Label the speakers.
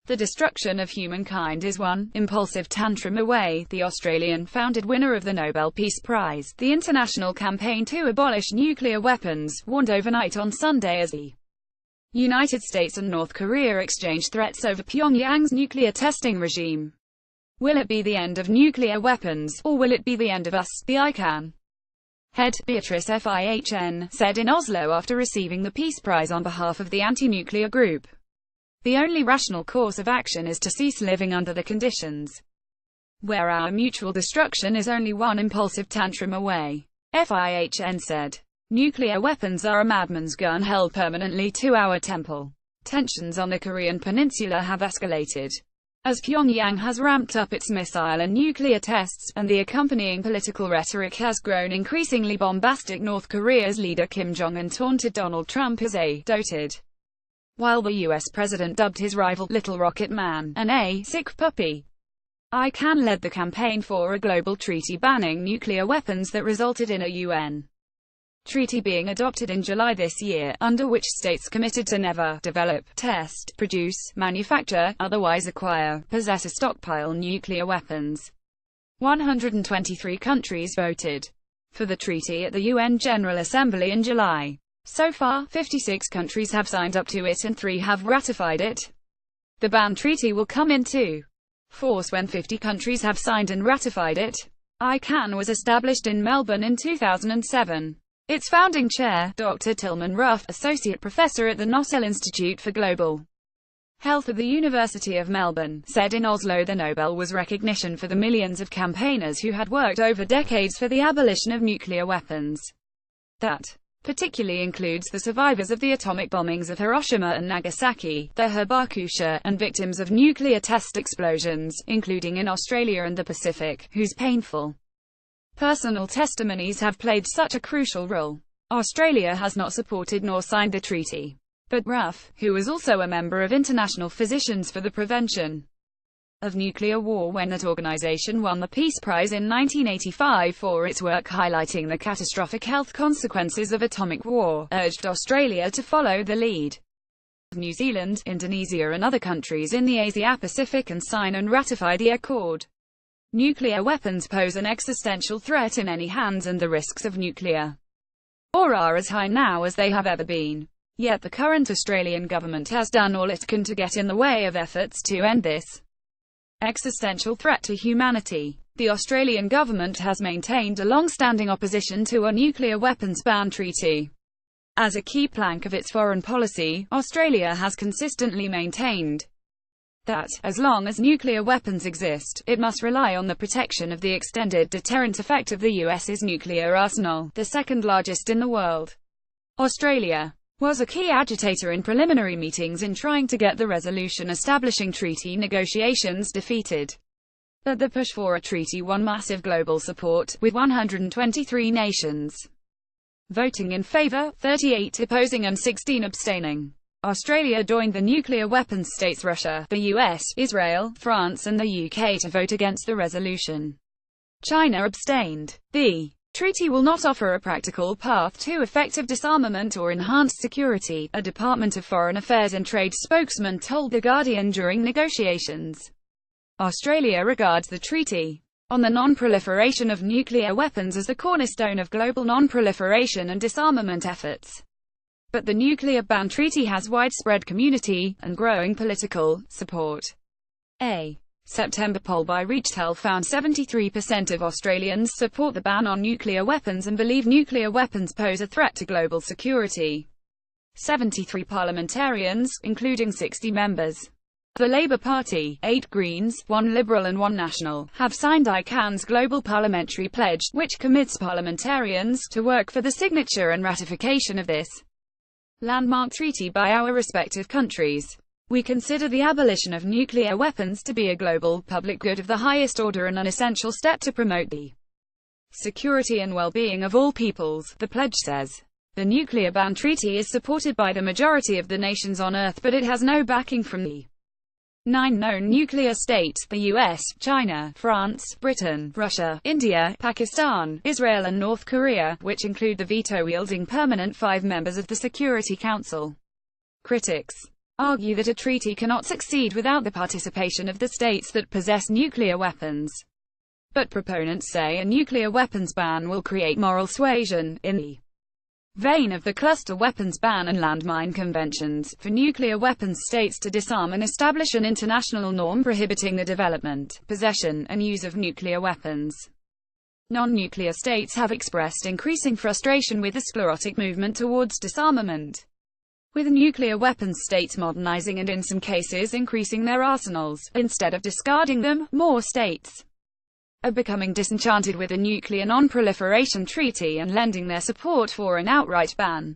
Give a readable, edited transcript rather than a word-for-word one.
Speaker 1: The destruction of humankind is one impulsive tantrum away. The Australian-founded winner of the Nobel Peace Prize, the international campaign to abolish nuclear weapons, warned overnight on Sunday as the United States and North Korea exchanged threats over Pyongyang's nuclear testing regime. Will it be the end of nuclear weapons, or will it be the end of us? The Ican head, Beatrice Fihn, said in Oslo after receiving the Peace Prize on behalf of the anti-nuclear group. The only rational course of action is to cease living under the conditions where our mutual destruction is only one impulsive tantrum away. Fihn said. Nuclear weapons are a madman's gun held permanently to our temple. Tensions on the Korean peninsula have escalated as Pyongyang has ramped up its missile and nuclear tests, and the accompanying political rhetoric has grown increasingly bombastic. North Korea's leader Kim Jongun taunted Donald Trump as a dotard, while the US president dubbed his rival Little Rocket Man and sick puppy. Ican led the campaign for a global treaty banning nuclear weapons that resulted in a UN treaty being adopted in July this year, under which states committed to never develop, test, produce, manufacture, otherwise acquire, possess or stockpile nuclear weapons. 123 countries voted for the treaty at the UN General Assembly in July. So far, 56 countries have signed up to it and 3 have ratified it. The ban treaty will come into force when 50 countries have signed and ratified it. Ican was established in Melbourne in 2007. Its founding chair, Dr. Tilman Ruff, associate professor at the Nobel Institute for Global Health at the University of Melbourne, said in Oslo the Nobel was recognition for the millions of campaigners who had worked over decades for the abolition of nuclear weapons. That particularly includes the survivors of the atomic bombings of Hiroshima and Nagasaki, the Hibakusha, and victims of nuclear test explosions, including in Australia and the Pacific, whose painful personal testimonies have played such a crucial role. Australia has not supported nor signed the treaty. But Ruff, who was also a member of International Physicians for the Prevention of Nuclear War when that organization won the Peace Prize in 1985 for its work highlighting the catastrophic health consequences of atomic war, urged Australia to follow the lead of New Zealand, Indonesia and other countries in the Asia-Pacific and sign and ratify the accord. Nuclear weapons pose an existential threat in any hands, and the risks of nuclear war are as high now as they have ever been. Yet the current Australian government has done all it can to get in the way of efforts to end this existential threat to humanity. The Australian government has maintained a long-standing opposition to a nuclear weapons ban treaty. As a key plank of its foreign policy, Australia has consistently maintained that, as long as nuclear weapons exist, it must rely on the protection of the extended deterrent effect of the US's nuclear arsenal, the second largest in the world. Australia was a key agitator in preliminary meetings in trying to get the resolution establishing treaty negotiations defeated. But the push for a treaty won massive global support, with 123 nations voting in favour, 38 opposing and 16 abstaining. Australia joined the nuclear weapons states Russia, the US, Israel, France and the UK to vote against the resolution. China abstained. The treaty will not offer a practical path to effective disarmament or enhanced security, a Department of Foreign Affairs and Trade spokesman told The Guardian during negotiations. Australia regards the Treaty on the Non-Proliferation of Nuclear Weapons as the cornerstone of global non-proliferation and disarmament efforts. But the nuclear ban treaty has widespread community and growing political support. A September poll by Reachtel found 73% of Australians support the ban on nuclear weapons and believe nuclear weapons pose a threat to global security. 73 parliamentarians, including 60 members of the Labour Party, 8 Greens, 1 Liberal and 1 National, have signed Ican's Global Parliamentary Pledge, which commits parliamentarians to work for the signature and ratification of this landmark treaty by our respective countries. We consider the abolition of nuclear weapons to be a global public good of the highest order and an essential step to promote the security and well-being of all peoples, the pledge says. The nuclear ban treaty is supported by the majority of the nations on Earth, but it has no backing from the 9 known nuclear states, the US, China, France, Britain, Russia, India, Pakistan, Israel and North Korea, which include the veto-wielding permanent 5 members of the Security Council. Critics argue that a treaty cannot succeed without the participation of the states that possess nuclear weapons. But proponents say a nuclear weapons ban will create moral suasion, in the vein of the cluster weapons ban and landmine conventions, for nuclear weapons states to disarm and establish an international norm prohibiting the development, possession, and use of nuclear weapons. Non-nuclear states have expressed increasing frustration with the sclerotic movement towards disarmament, with nuclear weapons states modernizing and in some cases increasing their arsenals, instead of discarding them. More states are becoming disenchanted with the Nuclear Non-Proliferation Treaty and lending their support for an outright ban.